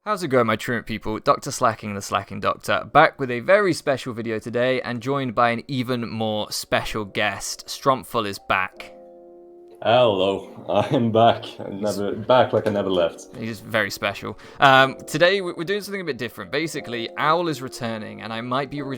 How's it going, my truant people? DrSlaking, the Slacking Doctor, back with a very special video today and joined by an even more special guest. Strompfel is back. Hello, I'm back. Back like I never left. He's very special. Today we're doing something a bit different. Basically, Owl is returning, and I might be or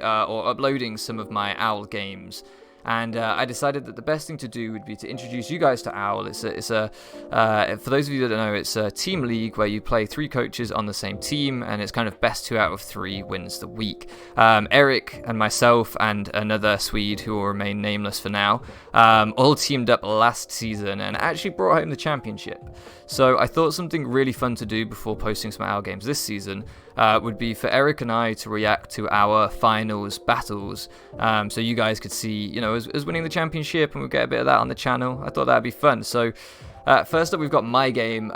uploading some of my Owl games. And I decided that the best thing to do would be to introduce you guys to Owl. It's a for those of you that don't know, it's a team league where you play 3 coaches on the same team, and it's kind of best 2 out of 3 wins the week. Eric and myself and another Swede who will remain nameless for now, all teamed up last season and actually brought home the championship. So I thought something really fun to do before posting some Owl games this season would be for Eric and I to react to our finals battles, so you guys could see, us winning the championship, and we'll get a bit of that on the channel. I thought that'd be fun. So first up, we've got my game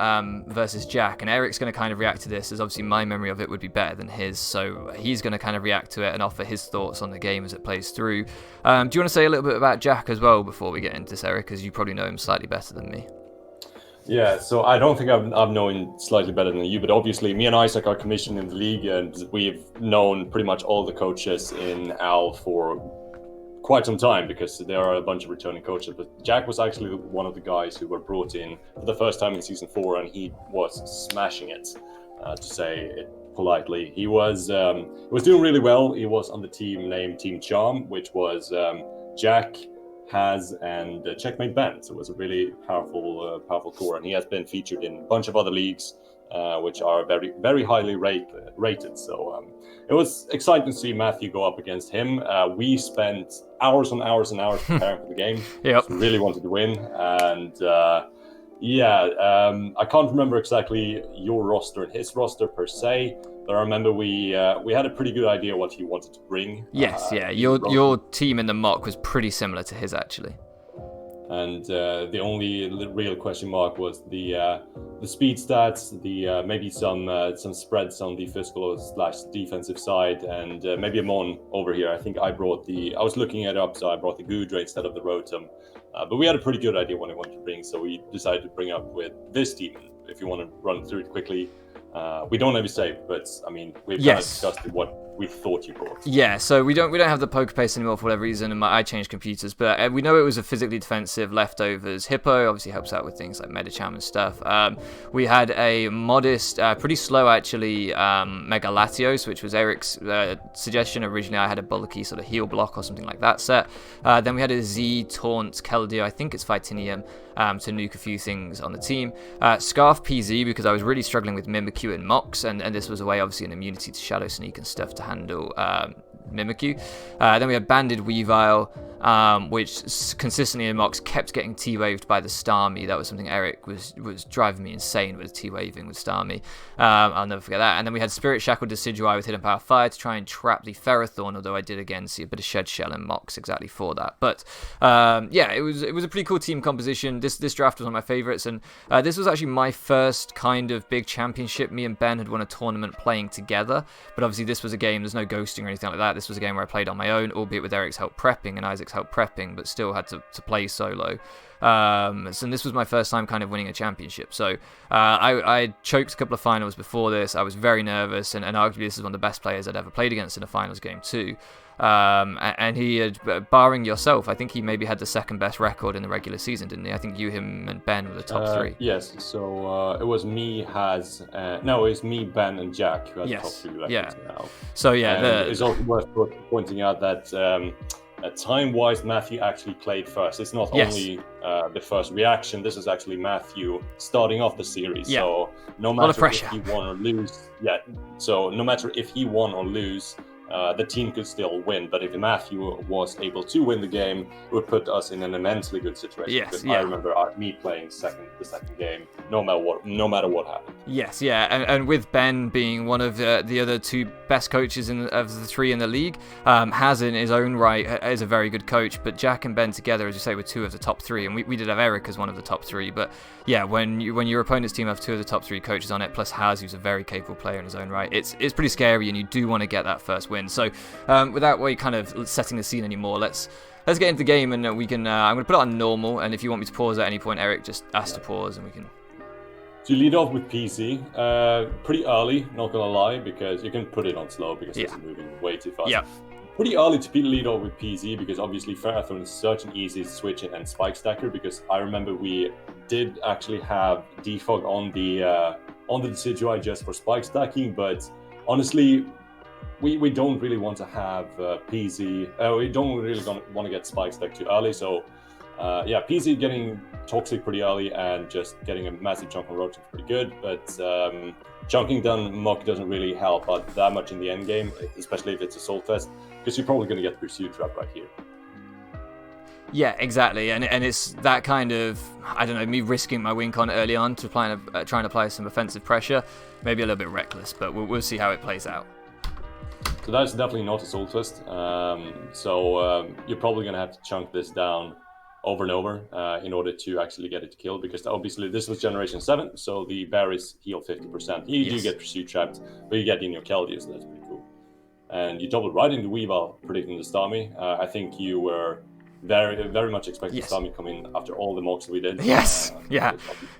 versus Jack, and Eric's going to kind of react to this, as obviously my memory of it would be better than his, so he's going to kind of react to it and offer his thoughts on the game as it plays through. Do you want to say a little bit about Jack as well before we get into this, Eric, because you probably know him slightly better than me? Yeah, so I don't think I've known slightly better than you, but obviously me and Isaac are commissioned in the league, and we've known pretty much all the coaches in Owl for quite some time because there are a bunch of returning coaches. But Jack was actually one of the guys who were brought in for the first time in season 4, and he was smashing it, to say it politely. He was doing really well. He was on the team named Team Charm, which was Jack, Has, and Checkmate Ben. So it was a really powerful core, and he has been featured in a bunch of other leagues, which are very, very highly rated. So it was exciting to see Matthew go up against him. We spent hours and hours and hours preparing for the game. Yep. We really wanted to win, and I can't remember exactly your roster and his roster per se, but I remember we had a pretty good idea what he wanted to bring. Yes, your team in the mock was pretty similar to his, actually. And the only real question mark was the speed stats, the maybe some spreads on the physical/defensive side, and maybe a mon over here. I think I was looking it up, so I brought the Gudra instead of the Rotom. But we had a pretty good idea what I wanted to bring, so we decided to bring up with this team. If you want to run through it quickly, we don't have a save, but I mean we've kind of discussed what we thought you brought. Yeah, so we don't have the poker pace anymore for whatever reason, and I changed computers, but we know it was a physically defensive leftovers. Hippo obviously helps out with things like Medicham and stuff. We had a modest, pretty slow actually, Mega Latios, which was Eric's suggestion. Originally I had a bulky sort of heal block or something like that set. Then we had a Z Taunt Keldeo, I think it's Fightinium, to nuke a few things on the team. Scarf PZ, because I was really struggling with Mimikyu and Mox, and this was a way, obviously, an immunity to Shadow Sneak and stuff to handle Mimikyu. Then we had Banded Weavile, which consistently in mocks kept getting T-waved by the Starmie. That was something Eric was driving me insane with, T-waving with Starmie. I'll never forget that. And then we had Spirit Shackle Decidueye with Hidden Power Fire to try and trap the Ferrothorn, although I did again see a bit of Shed Shell and mocks exactly for that. But yeah, it was a pretty cool team composition. This draft was one of my favorites, and this was actually my first kind of big championship. Me and Ben had won a tournament playing together, but obviously this was a game, there's no ghosting or anything like that. This was a game where I played on my own, albeit with Eric's help prepping and Isaac's help prepping, but still had to play solo. And this was my first time kind of winning a championship. So I choked a couple of finals before this. I was very nervous, and arguably this is one of the best players I'd ever played against in a finals game too. And he had, barring yourself, I think he maybe had the second best record in the regular season, didn't he? I think you, him, and Ben were the top 3. Yes, so it was me, it was me, Ben, and Jack who had the top 3 records now. So yeah, it's also worth pointing out that time-wise, Matthew actually played first. It's not only the first reaction. This is actually Matthew starting off the series. Yeah. So no matter if he won or lose, no matter if he won or lose, the team could still win. But if Matthew was able to win the game, it would put us in an immensely good situation. Yes, I remember me playing the second game, no matter what happened. Yes, yeah, and with Ben being one of the other 2 best coaches of the 3 in the league, Has in his own right is a very good coach, but Jack and Ben together, as you say, were 2 of the top 3, and we did have Eric as one of the top 3, but yeah, when your opponent's team have 2 of the top 3 coaches on it, plus Has, who's a very capable player in his own right, it's pretty scary, and you do want to get that first win. So without kind of setting the scene anymore, let's get into the game, and we can. I'm going to put it on normal, and if you want me to pause at any point, Eric, just ask to pause, and we can. So you lead off with PC, pretty early, not gonna lie, because you can put it on slow because it's moving way too fast. Yeah. Pretty early to lead off with PC because obviously Ferrathorn is such an easy switch and spike stacker, because I remember we did actually have defog on the Decidueye just for spike stacking, but honestly, we don't really want to have PZ. We don't really want to get spike stacked too early, so yeah, PZ getting toxic pretty early and just getting a massive chunk on roach is pretty good, but chunking down Muck doesn't really help out that much in the end game, especially if it's a Soul Fest, because you're probably going to get Pursuit Trap right here. Yeah, exactly, and it's that kind of, I don't know, me risking my wink on early on to try and apply some offensive pressure, maybe a little bit reckless, but we'll see how it plays out. So that's definitely not a Soul Fest, so you're probably going to have to chunk this down over and over in order to actually get it to kill, because obviously this was Generation 7, so the berries heal 50%. You do get Pursuit Trapped, but you get in your Keldeo, so that's pretty cool. And you doubled right into Weavile, predicting the Starmie. I think you were very much expecting Starmie come in after all the mocks we did. Yes, yeah.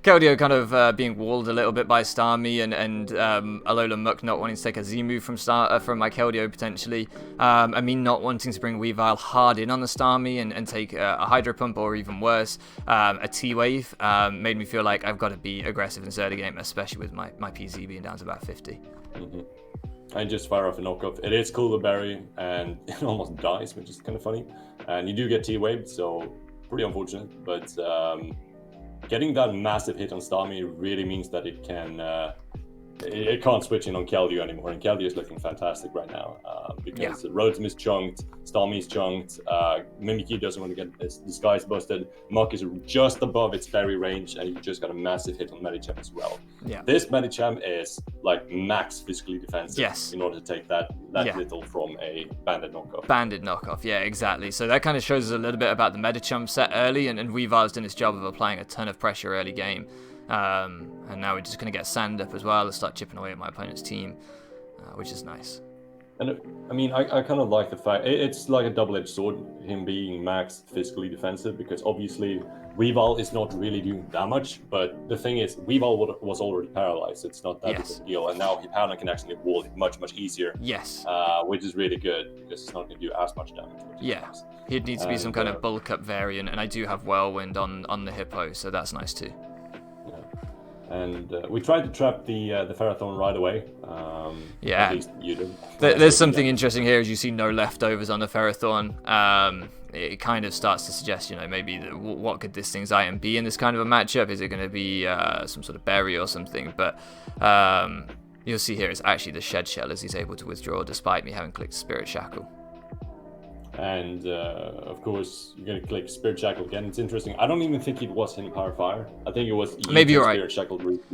Keldeo kind of being walled a little bit by Starmie, and Alola Muck not wanting to take a Z move from my Keldeo potentially, and me not wanting to bring Weavile hard in on the Starmie and take a Hydro Pump, or even worse, a T-Wave, made me feel like I've got to be aggressive in this early game, especially with my PZ being down to about 50. Mm-hmm. And just fire off a knockoff. It is cool to berry, and it almost dies, which is kind of funny. And you do get T-Waved, so pretty unfortunate. But getting that massive hit on Starmie really means that it can't switch in on Keldeo anymore. And Keldeo is looking fantastic right now because Rotom is chunked, Starmie is chunked, Mimikyu doesn't want to get its disguise busted, Muck is just above its berry range, and you just got a massive hit on Medicham as well. Yeah. This Medicham is like max physically defensive in order to take that little from a banded knockoff. Banded knockoff, yeah, exactly. So that kind of shows us a little bit about the Medicham set early, and Weavile's done its job of applying a ton of pressure early game. And now we're just going to get sand up as well and start chipping away at my opponent's team, which is nice. And I mean, I kind of like the fact it's like a double-edged sword, him being max physically defensive, because obviously Weavile is not really doing that much, but the thing is, Weavile was already paralyzed. It's not that big of a deal, and now Hippowdon can actually wall it much easier. Yes. Which is really good, because it's not going to do as much damage. Yeah, it needs to be some kind of bulk up variant, and I do have Whirlwind on the Hippo, so that's nice too. And we tried to trap the Ferrothorn right away. At least you did. There's something interesting here, as you see no leftovers on the Ferrothorn. It kind of starts to suggest, maybe what could this thing's item be in this kind of a matchup? Is it going to be some sort of berry or something? But you'll see here it's actually the Shed Shell, as he's able to withdraw despite me having clicked Spirit Shackle. And of course, you're going to click Spirit Shackle again. It's interesting. I don't even think it was hidden Power Fire. I think it was maybe you're right. Spirit Shackle route.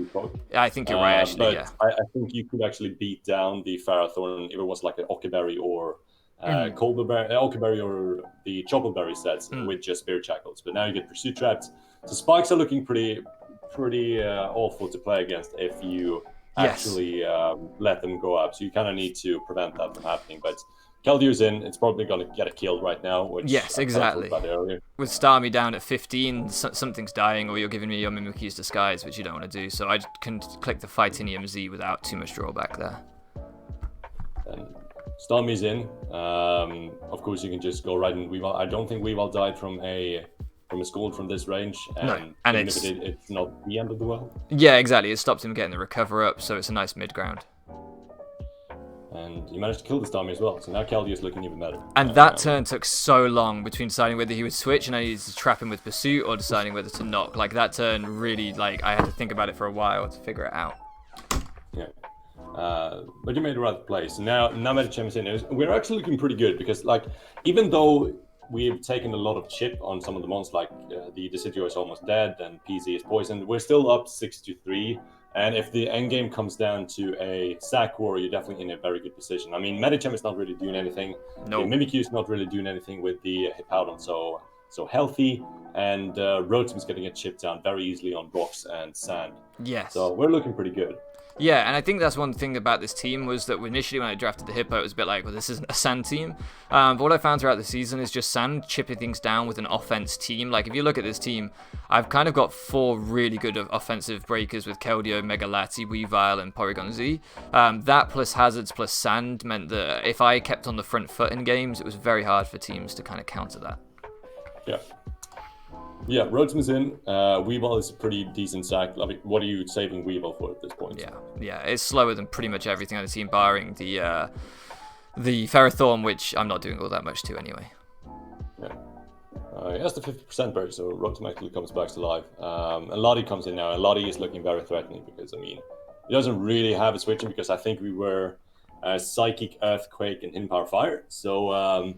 I think you're right, actually. But I think you could actually beat down the Ferrothorn if it was like an Ockerberry or Ockerberry or the Choppleberry sets with just Spirit Shackles. But now you get Pursuit Trapped. So spikes are looking pretty awful to play against if you actually let them go up. So you kind of need to prevent that from happening. But Keldeo's in, it's probably going to get a kill right now, which exactly. About earlier. With Starmie down at 15, something's dying, or you're giving me your Mimikyu's Disguise, which you don't want to do, so I can click the Fightinium Z without too much drawback there. And Starmie's in. Of course, you can just go right in Weavile. I don't think Weavile died from a Scald from this range, and it's not the end of the world. Yeah, exactly. It stops him getting the recover up, so it's a nice mid ground. And you managed to kill the Starmie as well, so now Keldeo's looking even better. And that turn took so long between deciding whether he would switch and I needed to trap him with Pursuit, or deciding whether to knock. Like, that turn really, I had to think about it for a while to figure it out. Yeah. But you made the right play. So now Medicham is in. We're actually looking pretty good, because, even though we've taken a lot of chip on some of the mons, the Decidueye is almost dead, and PZ is poisoned, we're still up 6-3. And if the endgame comes down to a sack war, you're definitely in a very good position. I mean, Medicham is not really doing anything. No. Mimikyu is not really doing anything with the Hippowdon, so healthy. And Rotom is getting a chip down very easily on rocks and sand. Yes. So we're looking pretty good. Yeah, and I think that's one thing about this team was that initially when I drafted the Hippo, it was a bit like, well, this isn't a Sand team. But what I found throughout the season is just Sand chipping things down with an offense team. Like, if you look at this team, I've kind of got 4 really good offensive breakers with Keldeo, Megalati, Weavile, and Porygon Z. That plus Hazards plus Sand meant that if I kept on the front foot in games, it was very hard for teams to kind of counter that. Yeah. Yeah, Roadsman's in. Weavile is a pretty decent sack. I mean, what are you saving Weavile for at this point? Yeah, it's slower than pretty much everything on the team, barring the Ferrothorn, which I'm not doing all that much to anyway. Yeah. He has the 50% burst, so Roadsman actually comes back to life. And Lottie comes in now, and Lottie is looking very threatening because, I mean, he doesn't really have a switching because I think we were Psychic, Earthquake, and Hidden Power Fire. So,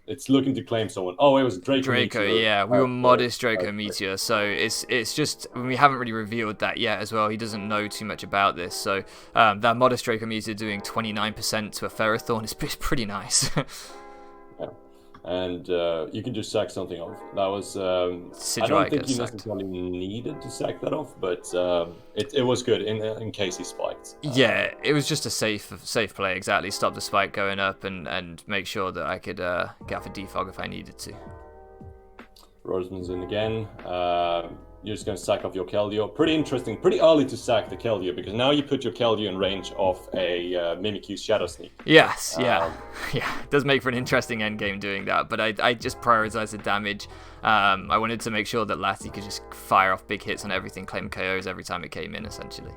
it's looking to claim someone. Oh, it was Draco Meteor. Yeah, we were modest Draco Meteor, so it's just we haven't really revealed that yet as well. He doesn't know too much about this, so that modest Draco Meteor doing 29% to a Ferrothorn is pretty nice. Yeah. And you can just sack something off. That was I don't think you necessarily needed to sack that off, but it was good in case he spiked. Yeah, it was just a safe play, exactly. Stop the spike going up and make sure that I could get off a defog if I needed to. Roseman's in again. You're just going to sack off your Keldeo. Pretty interesting. Pretty early to sack the Keldeo because now you put your Keldeo in range of a Mimikyu's Shadow Sneak. Yes, yeah. It does make for an interesting endgame doing that, but I just prioritized the damage. I wanted to make sure that Lati could just fire off big hits on everything, claim KOs every time it came in, essentially.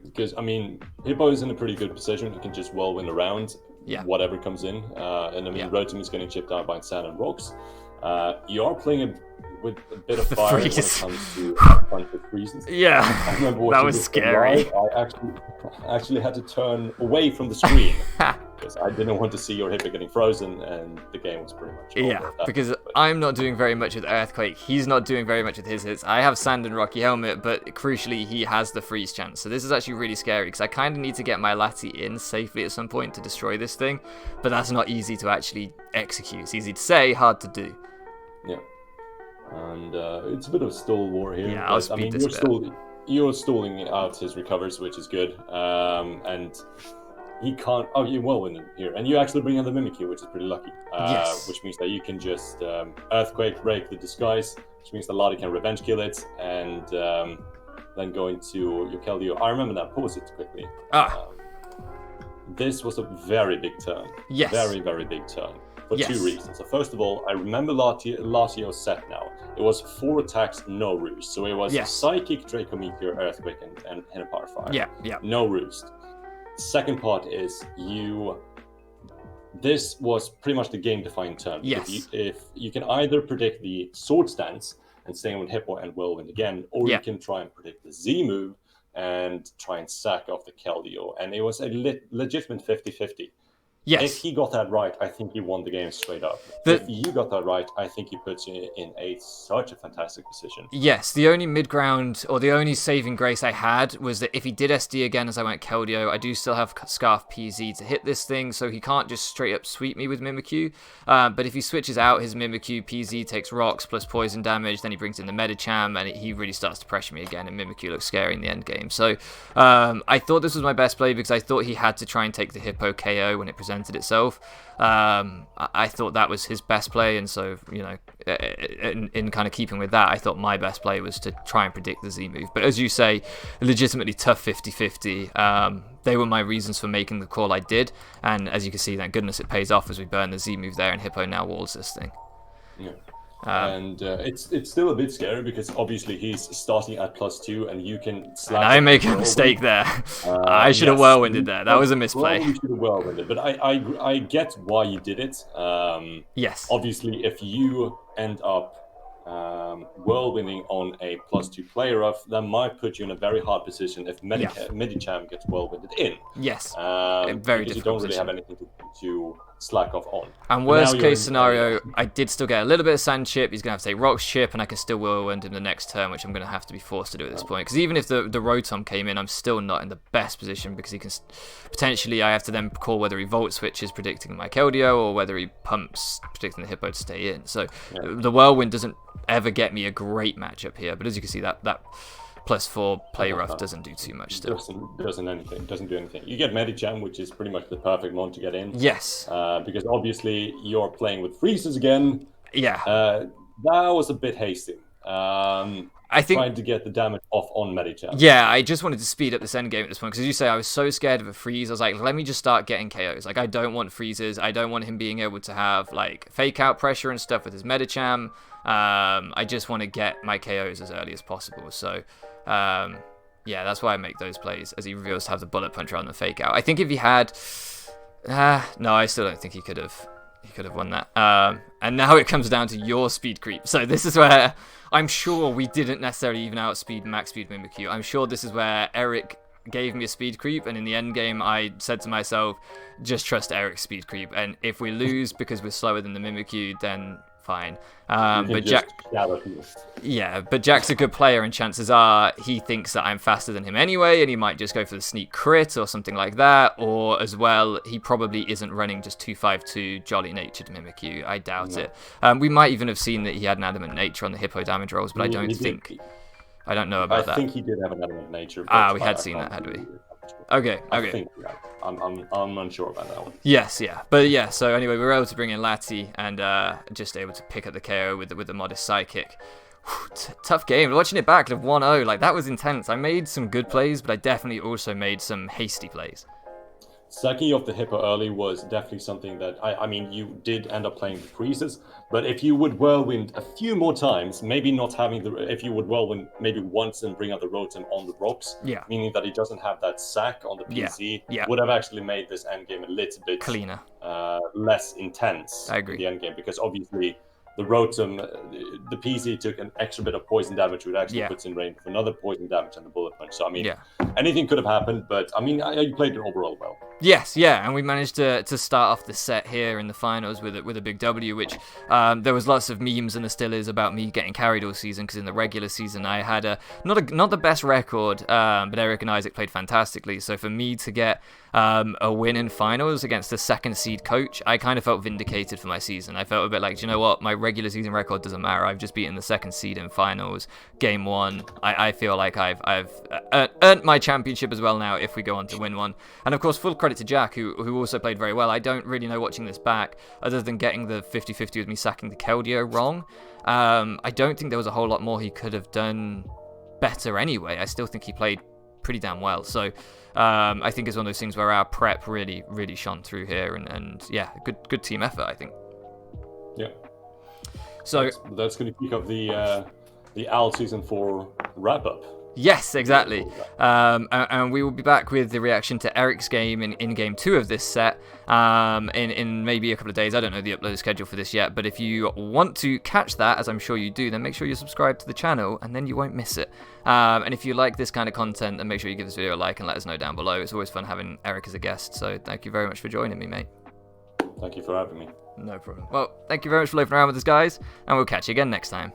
Because, I mean, Hippo is in a pretty good position. He can just whirlwind around whatever comes in. And, I mean, Rotom is getting chipped down by sand and rocks. You are playing with a bit of fire when it comes to a bunch of freezes. Yeah, that was scary. I actually had to turn away from the screen because I didn't want to see your Hippo getting frozen, and the game was pretty much over. Yeah, because I'm not doing very much with Earthquake. He's not doing very much with his hits. I have Sand and Rocky Helmet, but crucially, he has the freeze chance. So this is actually really scary because I kind of need to get my Lati in safely at some point to destroy this thing, but that's not easy to actually execute. It's easy to say, hard to do. Yeah. And it's a bit of a stall war here. Yeah, I'll speed this bit. You're stalling out his recovers, which is good. And he can't... Oh, you whirlwind here. And you actually bring on the Mimikyu, which is pretty lucky. Yes. Which means that you can just Earthquake, break the disguise, which means that Lottie can revenge kill it, and then go into your Keldeo. I remember that. Pause it quickly. This was a very big turn. Yes. Very, very big turn. For 2 reasons. So first of all, I remember Latio's set now. It was 4 attacks, no roost. So it was Psychic, Draco Meteor, Earthquake, and Hidden Power Fire. Yeah. No roost. Second part is this was pretty much the game-defining turn. Yes. If you can either predict the Sword Stance and stay with Hippo and Whirlwind again, or you can try and predict the Z move and try and sack off the Keldeo. And it was a legitimate 50-50. Yes. If he got that right, I think he won the game straight up. If you got that right, I think he puts you in such a fantastic position. Yes, the only mid-ground, or the only saving grace I had was that if he did SD again as I went Keldeo, I do still have Scarf PZ to hit this thing, so he can't just straight up sweep me with Mimikyu. But if he switches out his Mimikyu, PZ takes rocks plus poison damage, then he brings in the Medicham, and he really starts to pressure me again, and Mimikyu looks scary in the end game. So I thought this was my best play because I thought he had to try and take the Hippo KO when it presented itself. I thought that was his best play, and so, you know, in kind of keeping with that, I thought my best play was to try and predict the Z move. But as you say, legitimately tough 50-50. They were my reasons for making the call I did, and as you can see, thank goodness it pays off as we burn the Z move there, and Hippo now walls this thing. Yeah. And it's still a bit scary because obviously he's starting at +2 and you can slap. And I make a mistake there. I should have whirlwinded there. That was a misplay. You should have whirlwinded, but I get why you did it. Yes. Obviously, if you end up whirlwinding on a +2 player off, that might put you in a very hard position if Medicham gets whirlwinded in. Yes. Very difficult. You don't really have anything to slack off on. And worst case scenario, I did still get a little bit of sand chip. He's going to have to take rocks chip, and I can still whirlwind him the next turn, which I'm going to have to be forced to do at this point. Because even if the Rotom came in, I'm still not in the best position because he can potentially, I have to then call whether he Volt switches predicting my Keldeo or whether he pumps predicting the Hippo to stay in. So the whirlwind doesn't ever get me a great matchup here. But as you can see, that +4 play rough doesn't do too much still. Doesn't do anything. You get Medicham, which is pretty much the perfect mon to get in. Yes. Because obviously you're playing with freezes again. Yeah. That was a bit hasty. I think trying to get the damage off on Medicham. Yeah, I just wanted to speed up this end game at this point, because as you say, I was so scared of a freeze. I was like, let me just start getting KOs. Like, I don't want freezes. I don't want him being able to have like fake out pressure and stuff with his Medicham. I just want to get my KOs as early as possible. So, yeah, that's why I make those plays, as he reveals to have the bullet punch rather than fake out. I think if he had, no, I still don't think he could have. He could have won that. And now it comes down to your speed creep. So this is where I'm sure we didn't necessarily even outspeed max speed Mimikyu. I'm sure this is where Eric gave me a speed creep, and in the end game I said to myself, just trust Eric's speed creep. And if we lose because we're slower than the Mimikyu, then fine. But Jack, yeah, but Jack's a good player, and chances are he thinks that I'm faster than him anyway, and he might just go for the sneak crit or something like that. Or as well, he probably isn't running just 252 jolly natured Mimikyu. I doubt it. We might even have seen that he had an adamant nature on the hippo damage rolls, but I don't think. I don't know about that. I think he did have an adamant nature. We had seen that, had we? Okay. I think, yeah. I'm unsure about that one. Yes, yeah. But yeah, so anyway, we were able to bring in Lati and just able to pick up the KO with the modest sidekick. Tough game. Watching it back, 1-0, like that was intense. I made some good plays, but I definitely also made some hasty plays. Sacking you off the hippo early was definitely something that, I mean, you did end up playing the freezes, but if you would whirlwind a few more times, maybe not having if you would whirlwind maybe once and bring out the Rotom on the rocks, meaning that he doesn't have that sack on the PC, would have actually made this endgame a little bit cleaner, less intense. I agree. The endgame, because obviously the Rotom, the PC took an extra bit of poison damage, which actually puts in range for another poison damage and the bullet punch. So I mean, anything could have happened, but I mean, you played it overall well. Yes, yeah, and we managed to start off the set here in the finals with a big W, which there was lots of memes, and there still is, about me getting carried all season, because in the regular season I had not the best record, but Eric and Isaac played fantastically. So for me to get a win in finals against the second seed coach, I kind of felt vindicated for my season. I felt a bit like, do you know what, my regular season record doesn't matter. I've just beaten the second seed in finals, game one. I feel like I've earned my championship as well now if we go on to win one. And of course, full credit to Jack, who also played very well. I don't really know, watching this back, other than getting the 50-50 with me sacking the Keldeo wrong. I don't think there was a whole lot more he could have done better anyway. I still think he played pretty damn well. So I think it's one of those things where our prep really, really shone through here, and yeah, good team effort, I think. Yeah. So that's going to kick off the AL Season 4 wrap-up. Yes, exactly. And we will be back with the reaction to Eric's game in game 2 of this set in maybe a couple of days. I don't know the upload schedule for this yet, but if you want to catch that, as I'm sure you do, then make sure you subscribe to the channel, and then you won't miss it. And if you like this kind of content, then make sure you give this video a like and let us know down below. It's always fun having Eric as a guest, so thank you very much for joining me, mate. Thank you for having me. No problem. Well, thank you very much for loafing around with us, guys, and we'll catch you again next time.